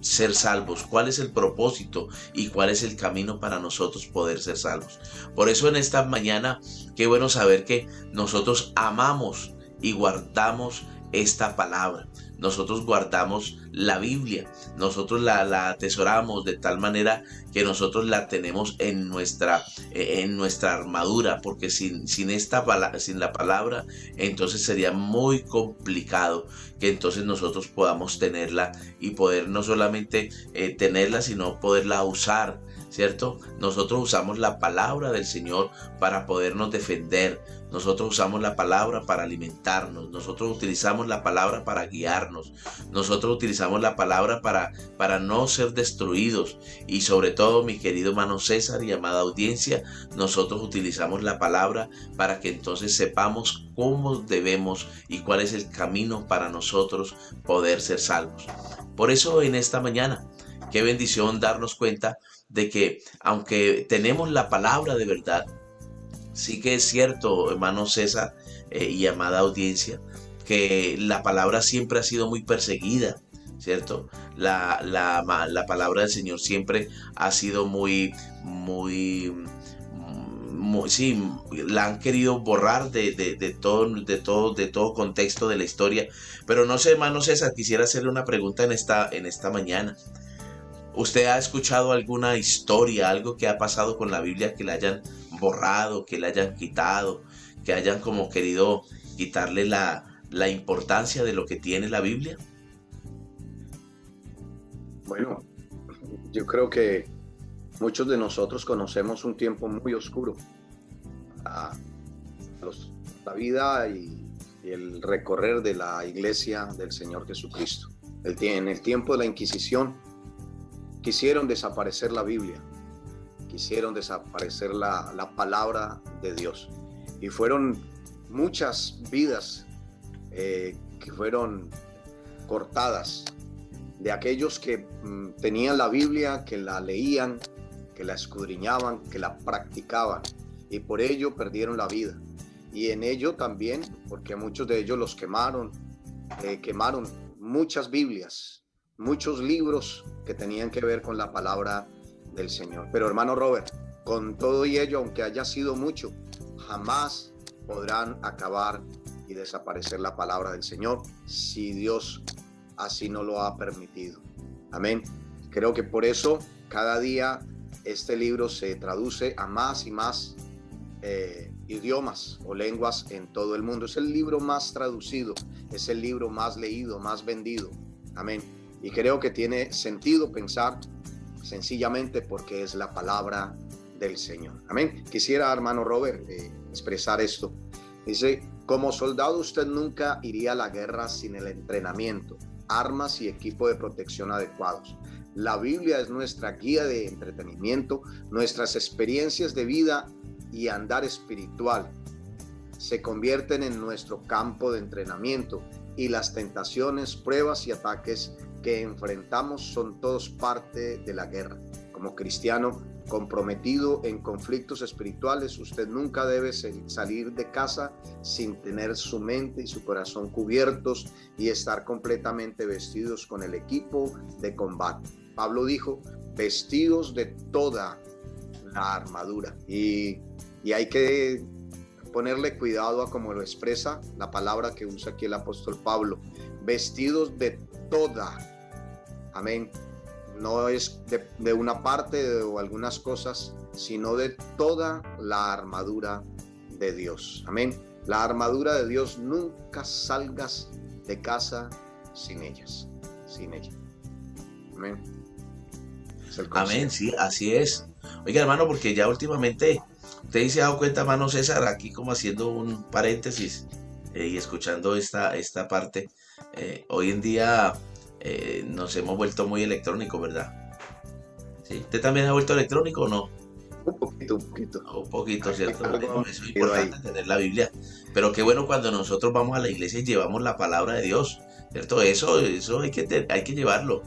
ser salvos, cuál es el propósito y cuál es el camino para nosotros poder ser salvos. Por eso en esta mañana, qué bueno saber que nosotros amamos y guardamos esta palabra. Nosotros guardamos la Biblia, nosotros la atesoramos de tal manera que nosotros la tenemos en nuestra armadura, porque sin la palabra, entonces sería muy complicado que entonces nosotros podamos tenerla y poder no solamente tenerla, sino poderla usar, ¿cierto? Nosotros usamos la palabra del Señor para podernos defender. Nosotros usamos la palabra para alimentarnos. Nosotros utilizamos la palabra para guiarnos. Nosotros utilizamos la palabra para no ser destruidos. Y sobre todo, mi querido hermano César y amada audiencia, nosotros utilizamos la palabra para que entonces sepamos cómo debemos y cuál es el camino para nosotros poder ser salvos. Por eso en esta mañana, qué bendición darnos cuenta de que aunque tenemos la palabra de verdad, sí que es cierto, hermano César y amada audiencia, que la palabra siempre ha sido muy perseguida, ¿cierto? La palabra del Señor siempre ha sido sí, la han querido borrar de todo contexto de la historia. Pero no sé, hermano César, quisiera hacerle una pregunta en esta mañana. ¿Usted ha escuchado alguna historia, algo que ha pasado con la Biblia que la hayan borrado, que la hayan quitado, que hayan como querido quitarle la importancia de lo que tiene la Biblia?
Bueno, yo creo que muchos de nosotros conocemos un tiempo muy oscuro. La vida y el recorrer de la iglesia del Señor Jesucristo. En el tiempo de la Inquisición, quisieron desaparecer la Biblia, quisieron desaparecer la palabra de Dios. Y fueron muchas vidas que fueron cortadas de aquellos que tenían la Biblia, que la leían, que la escudriñaban, que la practicaban, y por ello perdieron la vida. Y en ello también, porque muchos de ellos los quemaron muchas Biblias, muchos libros que tenían que ver con la palabra del Señor. Pero hermano Robert, con todo y ello, aunque haya sido mucho, jamás podrán acabar y desaparecer la palabra del Señor si Dios así no lo ha permitido. Amén. Creo que por eso cada día este libro se traduce a más y más idiomas o lenguas en todo el mundo. Es el libro más traducido, es el libro más leído, más vendido. Amén. Y creo que tiene sentido pensar sencillamente porque es la palabra del Señor. Amén. Quisiera, hermano Robert, expresar esto. Dice, como soldado usted nunca iría a la guerra sin el entrenamiento, armas y equipo de protección adecuados. La Biblia es nuestra guía de entretenimiento, nuestras experiencias de vida y andar espiritual se convierten en nuestro campo de entrenamiento, y las tentaciones, pruebas y ataques que enfrentamos son todos parte de la guerra. Como cristiano comprometido en conflictos espirituales, usted nunca debe salir de casa sin tener su mente y su corazón cubiertos y estar completamente vestidos con el equipo de combate. Pablo dijo, vestidos de toda la armadura. Y hay que ponerle cuidado a cómo lo expresa la palabra que usa aquí el apóstol Pablo. Vestidos de toda. Amén. No es de una parte o algunas cosas, sino de toda la armadura de Dios. Amén. La armadura de Dios, nunca salgas de casa sin ellas, sin ella. Amén.
Amén, sí, así es. Oiga, hermano, porque ya últimamente, usted se ha dado cuenta, hermano César, aquí como haciendo un paréntesis y escuchando esta parte, hoy en día nos hemos vuelto muy electrónicos, ¿verdad? ¿Sí? ¿Usted también ha vuelto electrónico o no?
Un poquito.
Un poquito, ¿cierto? Bueno, eso es importante, tener la Biblia. Pero qué bueno cuando nosotros vamos a la iglesia y llevamos la palabra de Dios, ¿cierto? Eso hay que llevarlo.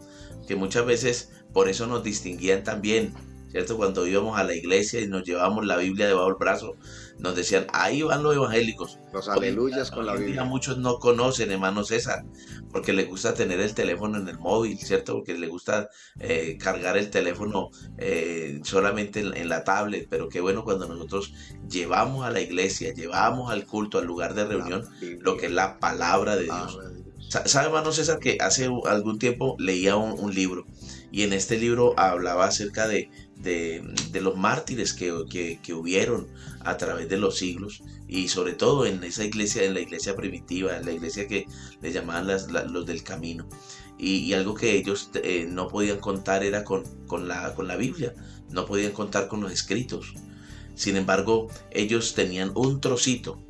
Que muchas veces por eso nos distinguían también, ¿cierto? Cuando íbamos a la iglesia y nos llevábamos la Biblia debajo del brazo, nos decían, ahí van los evangélicos.
Los aleluyas con la Biblia.
Muchos no conocen, hermano César, porque les gusta tener el teléfono en el móvil, ¿cierto? Porque les gusta cargar el teléfono solamente en la tablet. Pero qué bueno cuando nosotros llevamos a la iglesia, llevamos al culto, al lugar de reunión, lo que es la palabra de Dios. ¿Sabe, hermano César, que hace algún tiempo leía un libro, y en este libro hablaba acerca de los mártires que hubieron a través de los siglos, y sobre todo en esa iglesia, en la iglesia primitiva, en la iglesia que le llamaban los del camino, y algo que ellos no podían contar era con la Biblia, no podían contar con los escritos. Sin embargo, ellos tenían un trocito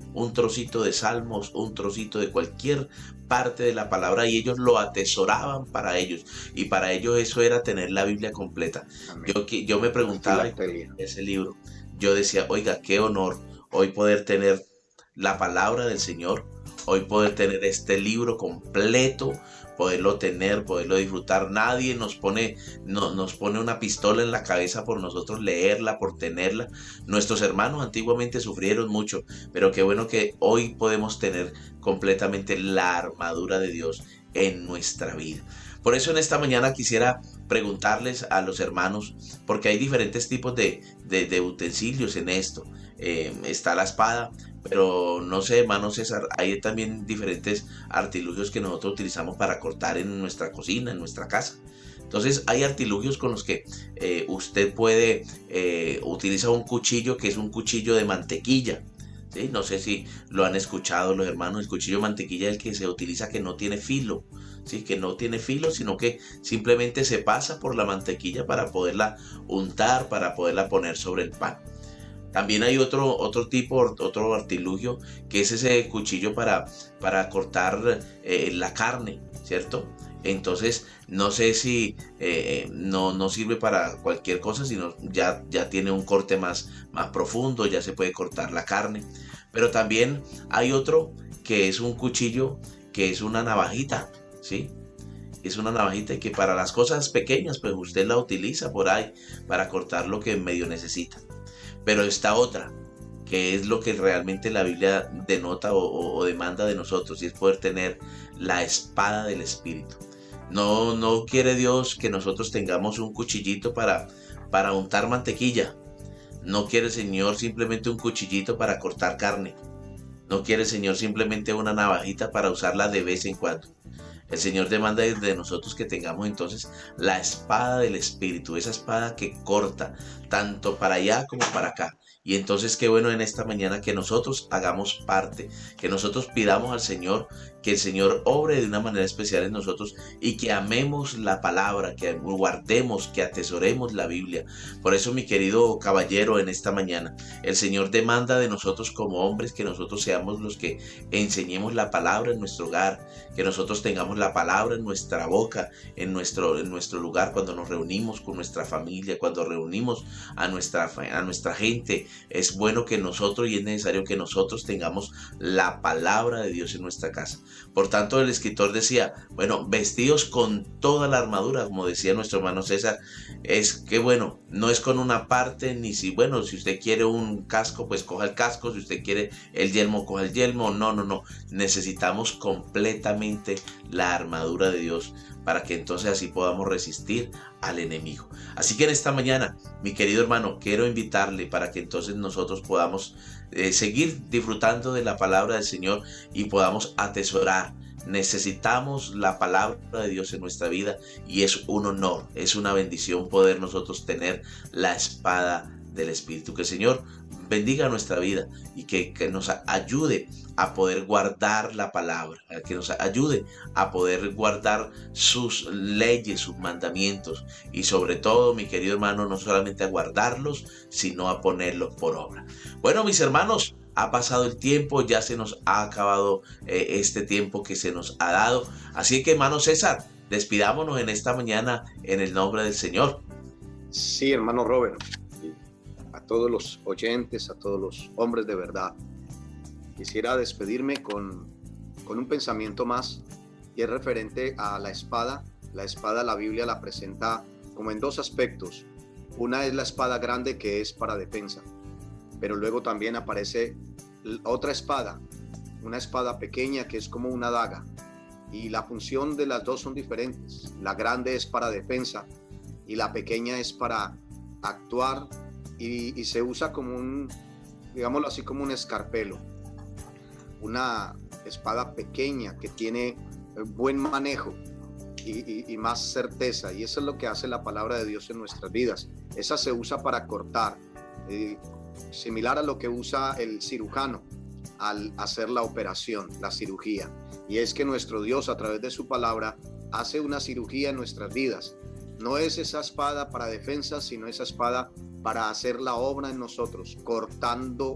de Salmos, un trocito de cualquier parte de la palabra, y ellos lo atesoraban para ellos, y para ellos eso era tener la Biblia completa. Yo me preguntaba en ese libro, yo decía, oiga, qué honor hoy poder tener la palabra del Señor, hoy poder tener este libro completo, poderlo tener, poderlo disfrutar. Nadie nos pone una pistola en la cabeza por nosotros leerla, por tenerla. Nuestros hermanos antiguamente sufrieron mucho, pero qué bueno que hoy podemos tener completamente la armadura de Dios en nuestra vida. Por eso en esta mañana quisiera preguntarles a los hermanos, porque hay diferentes tipos de utensilios en esto. Está la espada, pero no sé, hermano César, hay también diferentes artilugios que nosotros utilizamos para cortar en nuestra cocina, en nuestra casa. Entonces hay artilugios con los que usted puede utilizar un cuchillo, que es un cuchillo de mantequilla. ¿Sí? No sé si lo han escuchado los hermanos. El cuchillo de mantequilla es el que se utiliza, que no tiene filo, ¿sí? Que no tiene filo, sino que simplemente se pasa por la mantequilla para poderla untar, para poderla poner sobre el pan. También hay otro artilugio, que es ese cuchillo para cortar la carne, ¿cierto? Entonces no sé si no sirve para cualquier cosa, sino ya tiene un corte más profundo, ya se puede cortar la carne. Pero también hay otro que es un cuchillo, que es una navajita, ¿sí? Es una navajita que para las cosas pequeñas pues usted la utiliza por ahí para cortar lo que medio necesita. Pero esta otra, que es lo que realmente la Biblia denota o demanda de nosotros, y es poder tener la espada del Espíritu. No quiere Dios que nosotros tengamos un cuchillito para untar mantequilla. No quiere el Señor simplemente un cuchillito para cortar carne. No quiere el Señor simplemente una navajita para usarla de vez en cuando. El Señor demanda de nosotros que tengamos entonces la espada del Espíritu, esa espada que corta tanto para allá como para acá, Y entonces qué bueno en esta mañana que nosotros hagamos parte, que nosotros pidamos al Señor, que el Señor obre de una manera especial en nosotros y que amemos la palabra, que guardemos, que atesoremos la Biblia. Por eso, mi querido caballero, en esta mañana, el Señor demanda de nosotros como hombres que nosotros seamos los que enseñemos la palabra en nuestro hogar, que nosotros tengamos la palabra en nuestra boca, en nuestro lugar, cuando nos reunimos con nuestra familia, cuando reunimos a nuestra gente. Es bueno que nosotros, y es necesario que nosotros tengamos la palabra de Dios en nuestra casa. Por tanto, el escritor decía, bueno, vestidos con toda la armadura, como decía nuestro hermano César. Es que bueno, no es con una parte, ni si usted quiere un casco, pues coja el casco, si usted quiere el yelmo, coja el yelmo. No, necesitamos completamente la armadura de Dios para que entonces así podamos resistir al enemigo. Así que en esta mañana, mi querido hermano, quiero invitarle para que entonces nosotros podamos seguir disfrutando de la palabra del Señor y podamos atesorar. Necesitamos la palabra de Dios en nuestra vida y es un honor, es una bendición poder nosotros tener la espada del Espíritu. Que el Señor bendiga nuestra vida y que nos ayude a poder guardar la palabra, que nos ayude a poder guardar sus leyes, sus mandamientos y sobre todo, mi querido hermano, no solamente a guardarlos, sino a ponerlos por obra. Bueno, mis hermanos, ha pasado el tiempo, ya se nos ha acabado este tiempo que se nos ha dado. Así que, hermano César, despidámonos en esta mañana en el nombre del Señor.
Sí, hermano Robert, a todos los oyentes, a todos los hombres de verdad, quisiera despedirme con un pensamiento más, y es referente a la espada. La espada, la Biblia la presenta como en dos aspectos. Una es la espada grande, que es para defensa, pero luego también aparece otra espada, una espada pequeña que es como una daga, y la función de las dos son diferentes. La grande es para defensa y la pequeña es para actuar, y se usa como digámoslo así, como un escarpelo, una espada pequeña que tiene buen manejo y más certeza, y eso es lo que hace la palabra de Dios en nuestras vidas. Esa se usa para cortar, similar a lo que usa el cirujano al hacer la operación, la cirugía. Y es que nuestro Dios, a través de su palabra, hace una cirugía en nuestras vidas. No es esa espada para defensa, sino esa espada para hacer la obra en nosotros, cortando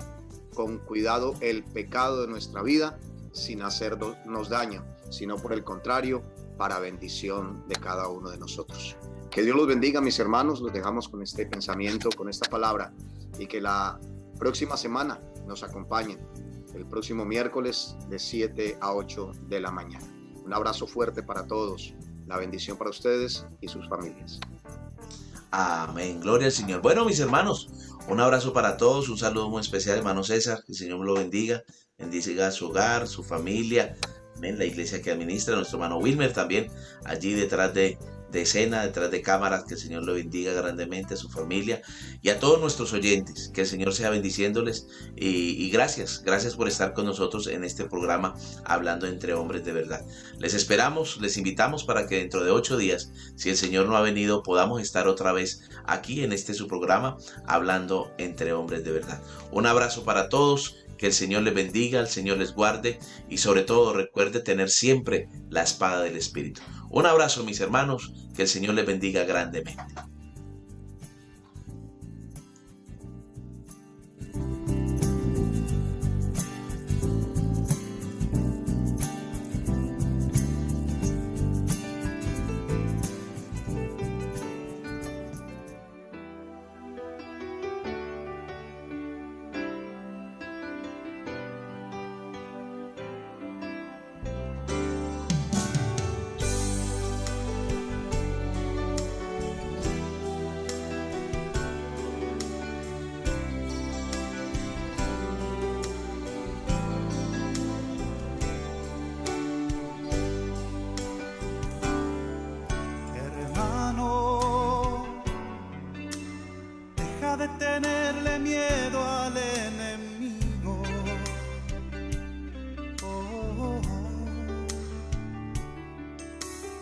con cuidado el pecado de nuestra vida sin hacernos daño, sino por el contrario, para bendición de cada uno de nosotros. Que Dios los bendiga, mis hermanos. Los dejamos con este pensamiento, con esta palabra, y que la próxima semana nos acompañen el próximo miércoles de 7 a 8 de la mañana. Un abrazo fuerte para todos. La bendición para ustedes y sus familias.
Amén, gloria al Señor. Bueno, mis hermanos, un abrazo para todos, un saludo muy especial, hermano César, que el Señor me lo bendiga su hogar, su familia, amén, la iglesia que administra, nuestro hermano Wilmer también, allí detrás de escena, detrás de cámaras, que el Señor lo bendiga grandemente, a su familia y a todos nuestros oyentes, que el Señor sea bendiciéndoles y gracias por estar con nosotros en este programa Hablando entre Hombres de Verdad. Les esperamos, les invitamos para que dentro de 8 días, si el Señor no ha venido, podamos estar otra vez aquí en su programa Hablando entre Hombres de Verdad. Un abrazo para todos. Que el Señor les bendiga, el Señor les guarde y sobre todo recuerde tener siempre la espada del Espíritu. Un abrazo, mis hermanos, que el Señor les bendiga grandemente.
De tenerle miedo al enemigo.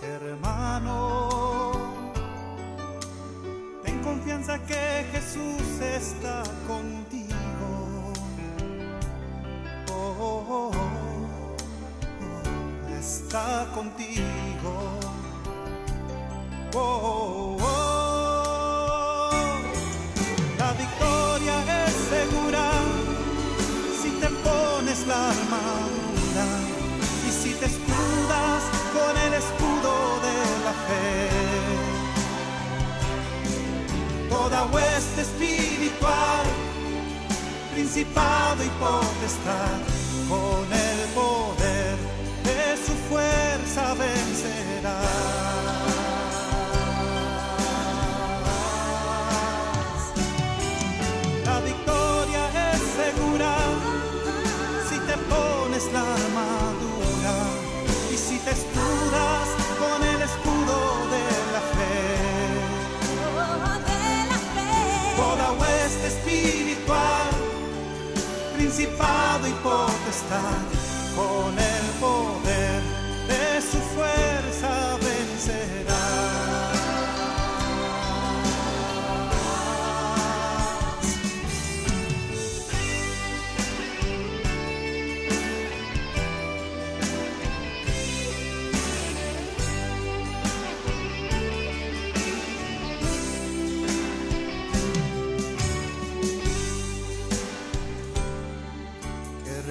Hermano, ten confianza que Jesús está contigo.
contigo. Oh, oh, oh. La victoria es segura si te pones la armadura y si te escudas con el escudo de la fe. Toda hueste espiritual, principado y potestad, con el poder de su fuerza vencerás. La victoria es segura si te pones la armadura y si te escudas con el escudo de la fe. Toda hueste espiritual, principado y potestad, con el poder de su fuerza vencerás.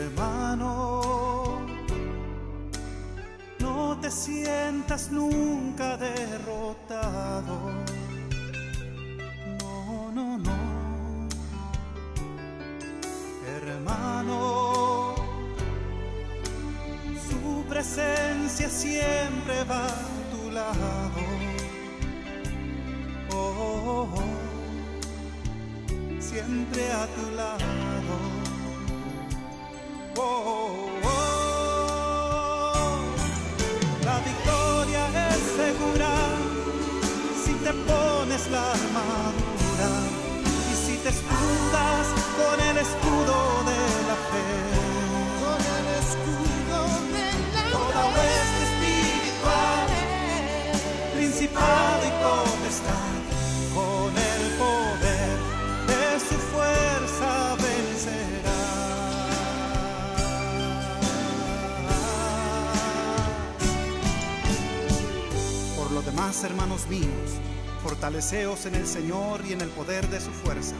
Hermano, no te sientas nunca derrotado. No, no, no. Hermano, su presencia siempre va a tu lado. Oh, oh, oh. Siempre a tu lado. Oh, oh, oh. La victoria es segura si te pones la armadura y si te escudas con el escudo de la fe. Con el escudo de la fe. Toda hueste espiritual, principado y potestad, con el poder de su fuerza vencerá. Por lo demás, hermanos míos, fortaleceos en el Señor y en el poder de su fuerza.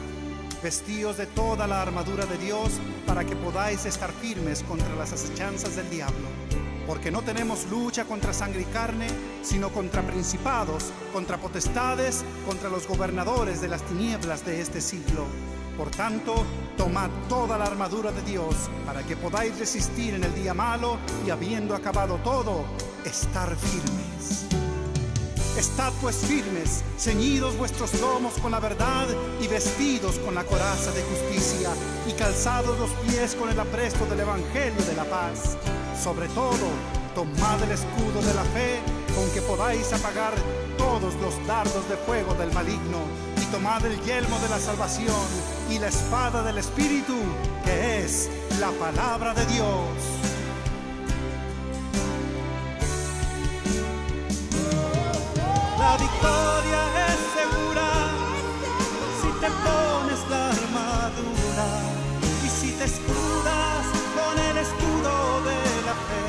Vestíos de toda la armadura de Dios para que podáis estar firmes contra las acechanzas del diablo. Porque no tenemos lucha contra sangre y carne, sino contra principados, contra potestades, contra los gobernadores de las tinieblas de este siglo. Por tanto, tomad toda la armadura de Dios para que podáis resistir en el día malo y habiendo acabado todo, estar firmes. Estad pues firmes, ceñidos vuestros lomos con la verdad y vestidos con la coraza de justicia y calzados los pies con el apresto del evangelio de la paz. Sobre todo, tomad el escudo de la fe con que podáis apagar todos los dardos de fuego del maligno y tomad el yelmo de la salvación y la espada del Espíritu, que es la palabra de Dios. La victoria es segura si te pones la armadura y si te escudas con el escudo de la fe.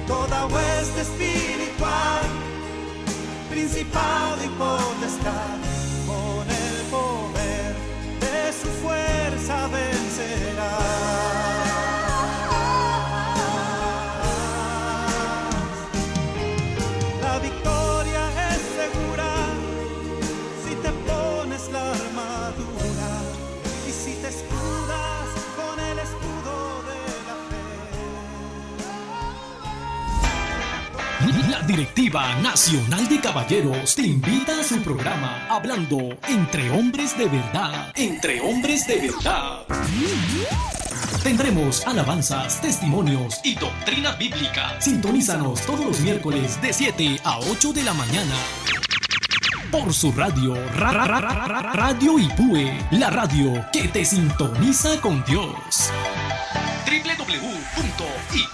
Toda hueste espiritual, principado y potestad, con el poder de su fuerza vencerá. La victoria es segura si te pones la armadura y si te escudas con el escudo de la fe.
La Directiva Nacional de Caballeros te invita a su programa Hablando entre Hombres de Verdad. Entre Hombres de Verdad. Tendremos alabanzas, testimonios y doctrina bíblica. Sintonízanos todos los miércoles de 7 a 8 de la mañana. Por su radio, Radio Ipue, la radio que te sintoniza con Dios. www.ipue.es